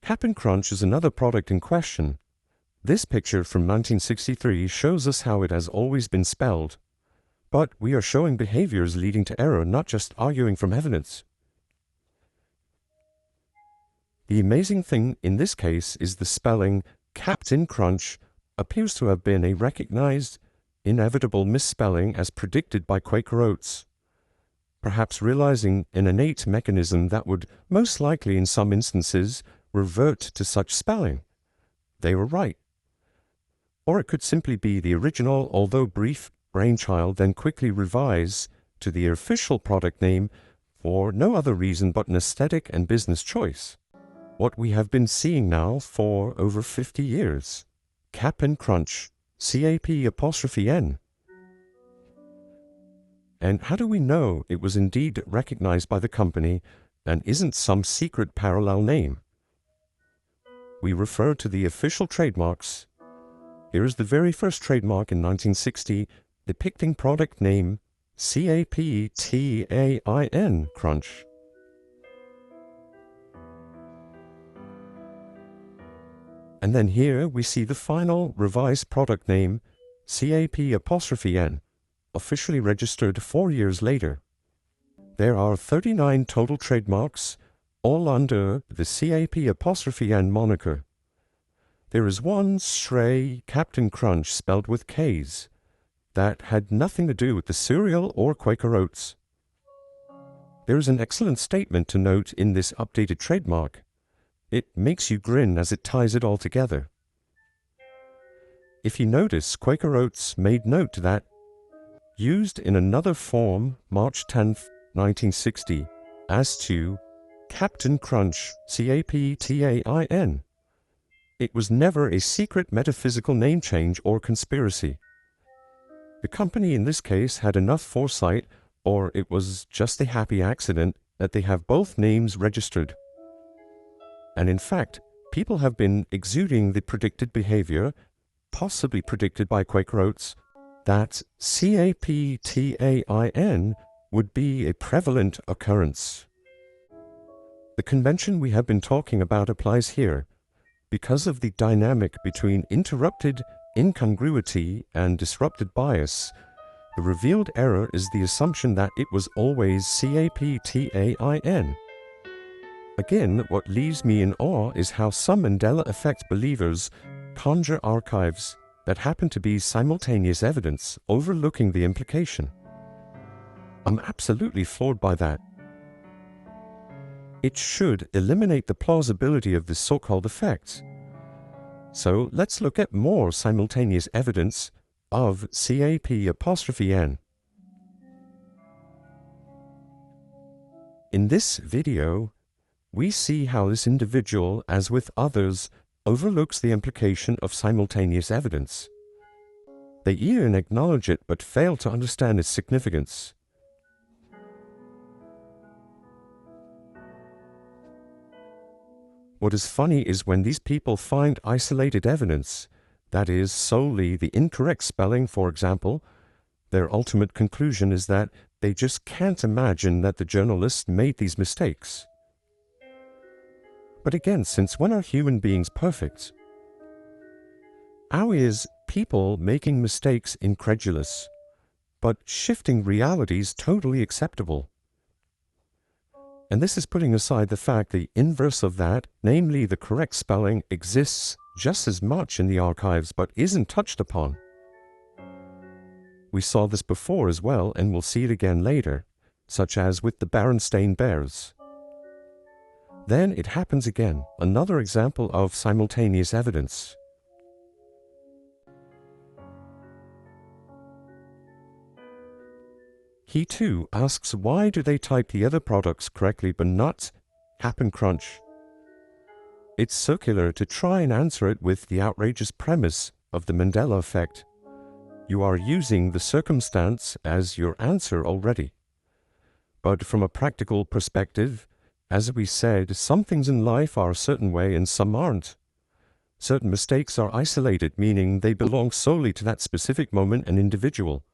Cap'n Crunch is another product in question. This picture from 1963 shows us how it has always been spelled. But we are showing behaviors leading to error, not just arguing from evidence. The amazing thing in this case is the spelling Captain Crunch appears to have been a recognized, inevitable misspelling as predicted by Quaker Oats, perhaps realizing an innate mechanism that would most likely in some instances revert to such spelling. They were right. Or it could simply be the original, although brief, brainchild then quickly revised to the official product name for no other reason but an aesthetic and business choice. What we have been seeing now for over 50 years. Cap'n Crunch, C-A-P'-N. And how do we know it was indeed recognized by the company and isn't some secret parallel name? We refer to the official trademarks. Here is the very first trademark in 1960 depicting product name C-A-P-T-A-I-N, Crunch. And then here we see the final revised product name C-A-P'-N, officially registered 4 years later. There are 39 total trademarks, all under the C-A-P'-N moniker. There is one stray Captain Crunch spelled with K's that had nothing to do with the cereal or Quaker Oats. There is an excellent statement to note in this updated trademark. It makes you grin as it ties it all together. If you notice, Quaker Oats made note that, used in another form March 10, 1960, as to Captain Crunch, C-A-P-T-A-I-N. It was never a secret metaphysical name change or conspiracy. The company in this case had enough foresight, or it was just a happy accident, that they have both names registered. And in fact, people have been exuding the predicted behavior, possibly predicted by Quaker Oats, that C-A-P-T-A-I-N would be a prevalent occurrence. The convention we have been talking about applies here. Because of the dynamic between interrupted incongruity and disrupted bias, the revealed error is the assumption that it was always C-A-P-T-A-I-N. Again, what leaves me in awe is how some Mandela effect believers conjure archives that happen to be simultaneous evidence, overlooking the implication. I'm absolutely floored by that. It should eliminate the plausibility of this so-called effect. So let's look at more simultaneous evidence of C-A-P'-N. In this video, we see how this individual, as with others, overlooks the implication of simultaneous evidence. They even acknowledge it but fail to understand its significance. What is funny is when these people find isolated evidence, that is, solely the incorrect spelling, for example, their ultimate conclusion is that they just can't imagine that the journalist made these mistakes. But again, since when are human beings perfect? How is people making mistakes incredulous, but shifting realities totally acceptable? And this is putting aside the fact the inverse of that, namely the correct spelling, exists just as much in the archives but isn't touched upon. We saw this before as well, and we'll see it again later, such as with the Berenstain Bears. Then it happens again, another example of simultaneous evidence. He too asks why do they type the other products correctly but not Cap'n Crunch. It's circular to try and answer it with the outrageous premise of the Mandela effect. You are using the circumstance as your answer already. But from a practical perspective, as we said, some things in life are a certain way and some aren't. Certain mistakes are isolated, meaning they belong solely to that specific moment and individual.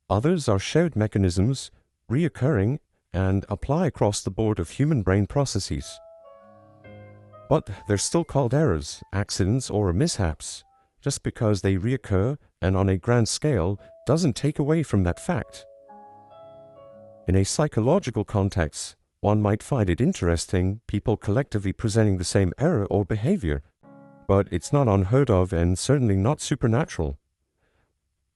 Others are shared mechanisms, reoccurring, and apply across the board of human brain processes. But they're still called errors, accidents, or mishaps. Just because they reoccur and on a grand scale doesn't take away from that fact. In a psychological context, one might find it interesting people collectively presenting the same error or behavior, but it's not unheard of and certainly not supernatural.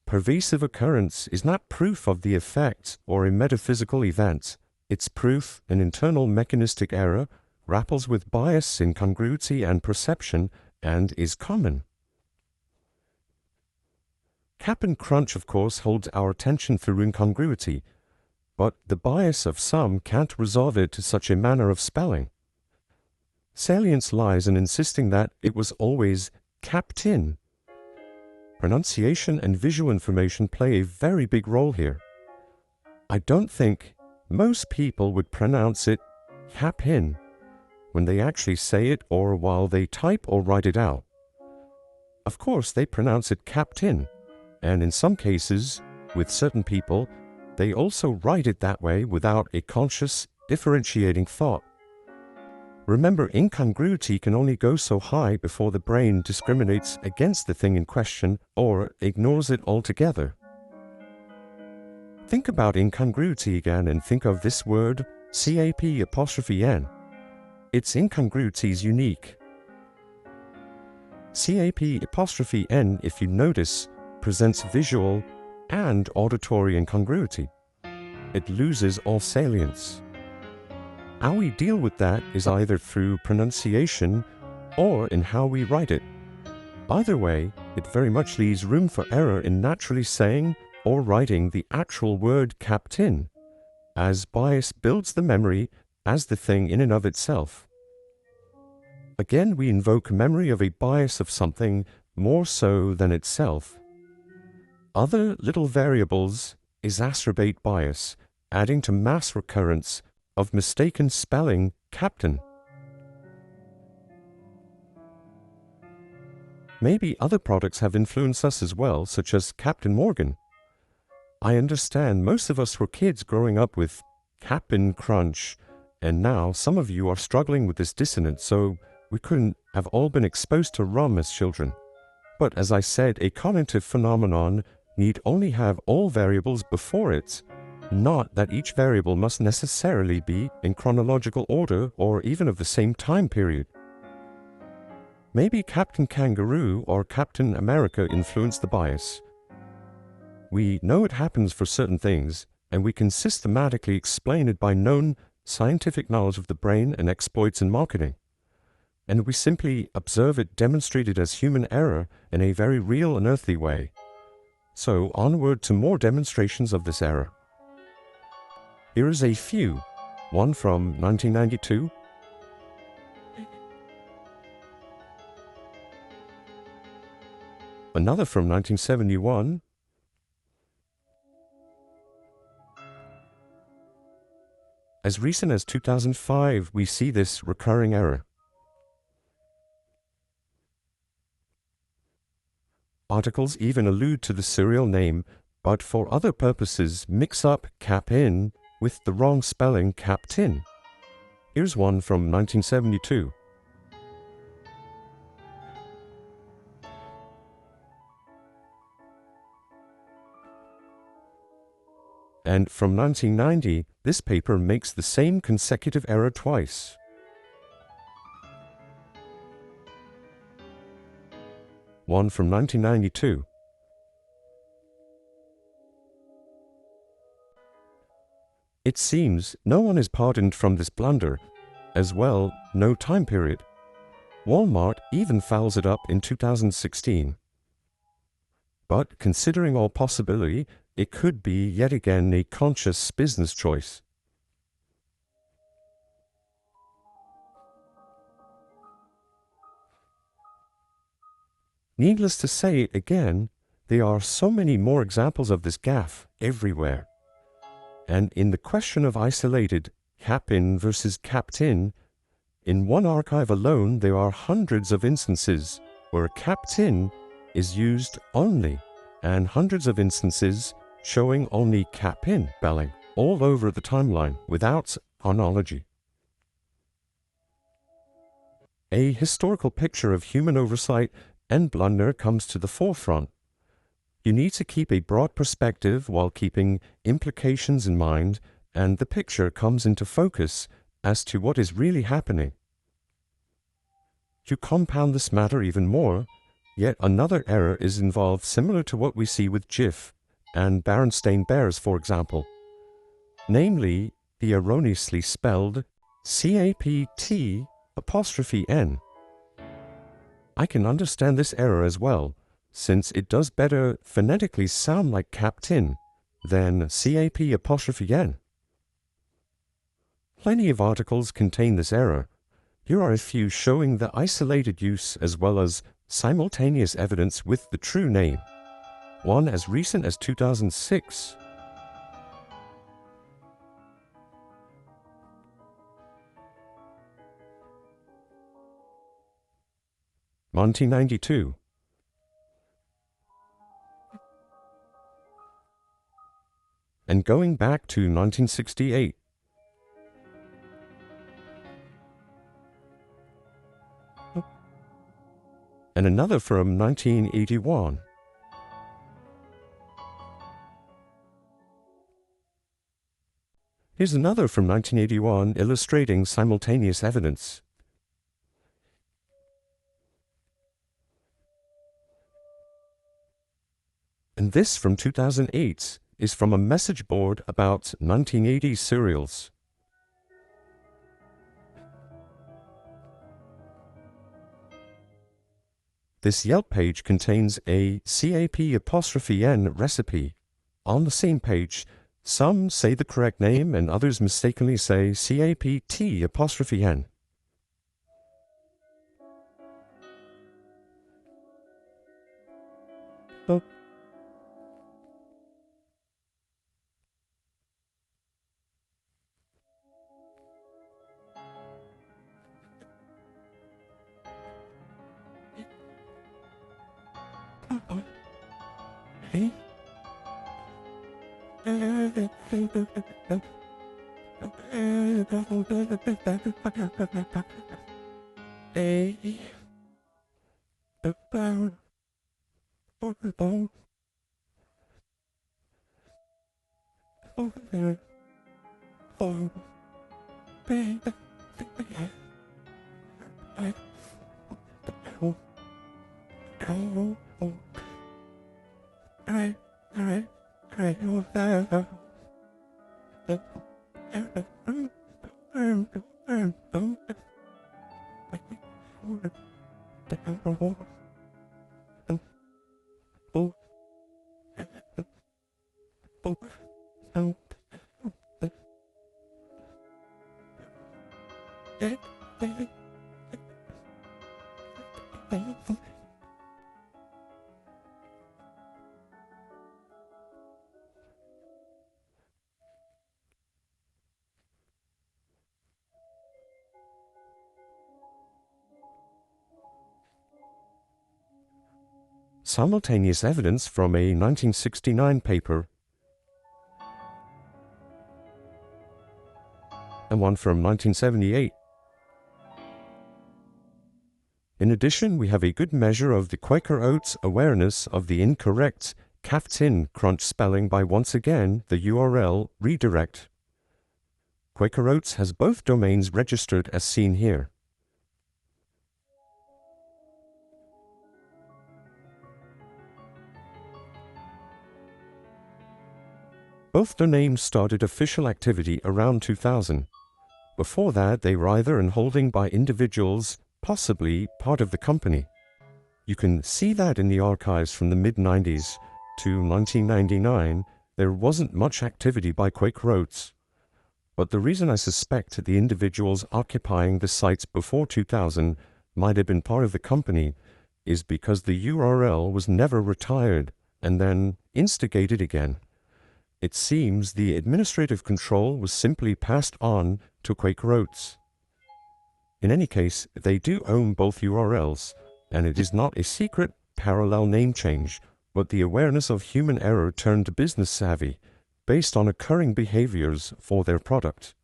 Pervasive occurrence is not proof of the effect or a metaphysical event. It's proof an internal mechanistic error grapples with bias, incongruity, and perception, and is common. Cap and crunch, of course, holds our attention through incongruity, but the bias of some can't resolve it to such a manner of spelling. Salience lies in insisting that it was always capped in. Pronunciation and visual information play a very big role here. I don't think most people would pronounce it cap in when they actually say it or while they type or write it out. Of course, they pronounce it capped in, and in some cases, with certain people, they also write it that way without a conscious, differentiating thought. Remember, incongruity can only go so high before the brain discriminates against the thing in question or ignores it altogether. Think about incongruity again and think of this word, CAP''N. Its incongruity is unique. CAP''N, if you notice, presents visual and auditory incongruity. It loses all salience. How we deal with that is either through pronunciation or in how we write it. Either way, it very much leaves room for error in naturally saying or writing the actual word capped in, as bias builds the memory as the thing in and of itself. Again, we invoke memory of a bias of something more so than itself. Other little variables exacerbate bias, adding to mass recurrence of mistaken spelling captain. Maybe other products have influenced us as well, such as Captain Morgan. I understand most of us were kids growing up with Cap'n Crunch, and now some of you are struggling with this dissonance, so we couldn't have all been exposed to rum as children. But as I said, a cognitive phenomenon need only have all variables before it, not that each variable must necessarily be in chronological order or even of the same time period. Maybe Captain Kangaroo or Captain America influenced the bias. We know it happens for certain things, and we can systematically explain it by known scientific knowledge of the brain and exploits in marketing. And we simply observe it demonstrated as human error in a very real and earthly way. So onward to more demonstrations of this error. Here is a few, one from 1992, another from 1971, as recent as 2005 we see this recurring error. Articles even allude to the serial name, but for other purposes mix up cap in with the wrong spelling capped in. Here's one from 1972. And from 1990, this paper makes the same consecutive error twice. One from 1992. It seems no one is pardoned from this blunder. As well, no time period. Walmart even fouls it up in 2016. But considering all possibility, it could be yet again a conscious business choice. Needless to say, again, there are so many more examples of this gaffe everywhere. And in the question of isolated cap-in versus capped-in, in one archive alone there are hundreds of instances where capped-in is used only, and hundreds of instances showing only cap-in spelling all over the timeline without chronology. a historical picture of human oversight and blunder comes to the forefront. You need to keep a broad perspective while keeping implications in mind, and the picture comes into focus as to what is really happening. To compound this matter even more, yet another error is involved similar to what we see with GIF and Berenstain Bears, for example. Namely, the erroneously spelled CAPT''N. I can understand this error as well, since it does better phonetically sound like captain than CAP''N. Plenty of articles contain this error. Here are a few showing the isolated use as well as simultaneous evidence with the true name. One as recent as 2006. (1992). And going back to 1968. And another from 1981. Here's another from 1981 illustrating simultaneous evidence. And this from 2008 is from a message board about 1980s serials. This Yelp page contains a CAP''N recipe. On the same page, some say the correct name and others mistakenly say CAPT''N. Oh. Hey. Simultaneous evidence from a 1969 paper and one from 1978. In addition, we have a good measure of the Quaker Oats' awareness of the incorrect Caftin crunch spelling by once again the URL redirect. Quaker Oats has both domains registered as seen here. Both domains started official activity around 2000. Before that, they were either in holding by individuals, possibly part of the company. You can see that in the archives from the mid-90s to 1999, there wasn't much activity by Quaker Oats. But the reason I suspect the individuals occupying the sites before 2000 might have been part of the company is because the URL was never retired and then instigated again. It seems the administrative control was simply passed on to Quaker Oats. In any case, they do own both URLs, and it is not a secret parallel name change, but the awareness of human error turned business savvy, based on occurring behaviors for their product.